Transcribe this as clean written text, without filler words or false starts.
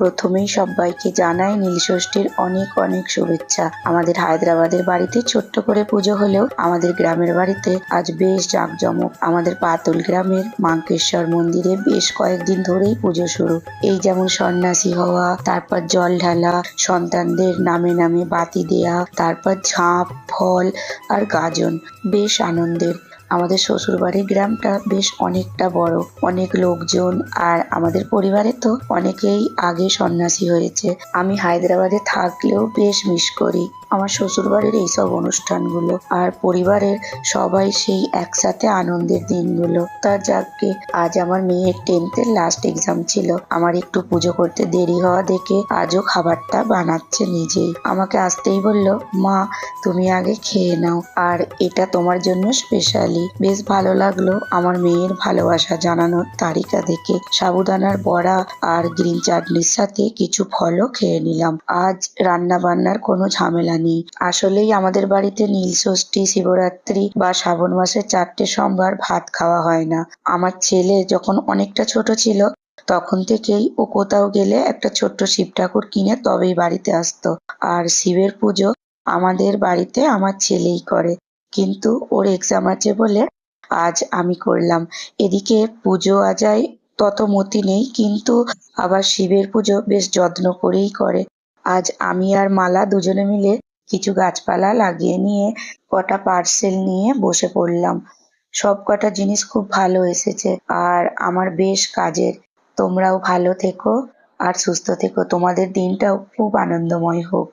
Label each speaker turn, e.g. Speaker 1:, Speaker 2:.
Speaker 1: প্রথমেই সবাইকে জানাই নীলষষ্ঠীর অনেক অনেক শুভেচ্ছা। আমাদের হায়দ্রাবাদের বাড়িতে ছোট্ট করে পুজো হলেও আমাদের গ্রামের বাড়িতে আজ বেশ জাঁকজমক। আমাদের পাতুল গ্রামের মাঙ্কেশ্বর মন্দিরে বেশ কয়েকদিন ধরেই পুজো শুরু। এই যেমন সন্ন্যাসী হওয়া, তারপর জল ঢালা, সন্তানদের নামে নামে বাতি দেয়া, তারপর ঝাঁপ, ফল আর গাজন। বেশ আনন্দের। আমাদের শ্বশুরবাড়ির গ্রামটা বেশ অনেকটা বড়, অনেক লোকজন, আর আমাদের পরিবারে তো অনেকেই আগে সন্ন্যাসী হয়েছে। আমি হায়দ্রাবাদে থাকলেও বেশ মিস করি আমার শ্বশুরবাড়ির এইসব অনুষ্ঠানগুলো আর পরিবারের সবাই সেই একসাথে আনন্দের দিনগুলো। তা যাকে, আজ আমার মেয়ের 10th-এর লাস্ট এক্সাম ছিল। আমার একটু পুজো করতে দেরি হওয়া দেখে আজও খাবারটা বানাচ্ছে নিজেই। আমাকে আসতেই বলল, মা তুমি আগে খেয়ে নাও, আর এটা তোমার জন্য স্পেশালি। বেশ ভালো লাগলো আমার মেয়ের ভালোবাসা জানানোর তারিকা দেখে। সাবুদানার বড়া আর গ্রিন চাটনির সাথে কিছু ফলও খেয়ে নিলাম। আজ রান্না বান্নার কোনো ঝামেলা নেই। আসলেই আমাদের বাড়িতে নীলষষ্ঠী, শিবরাত্রি বা শ্রাবণ মাসের 4টে সোমবার ভাত খাওয়া হয় না। আমার ছেলে যখন অনেকটা ছোট ছিল তখন থেকেই ও কোথাও গেলে একটা ছোট্ট শিব ঠাকুর কিনে তবেই বাড়িতে আসতো। আর শিবের পুজো আমাদের বাড়িতে আমার ছেলেই করে, কিন্তু ওর এক্সাম আছে বলে আজ আমি করলাম। এদিকে পুজো আজায় তত মতি নেই, কিন্তু আবার শিবের পুজো বেশ যত্ন করেই করে। আজ আমি আর মালা দুজনে মিলে কিছু গাছপালা লাগিয়ে নিয়ে কটা পার্সেল নিয়ে বসে পড়লাম। সব কটা জিনিস খুব ভালো এসেছে আর আমার বেশ কাজের। তোমরাও ভালো থেকো আর সুস্থ থেকো। তোমাদের দিনটাও খুব আনন্দময় হোক।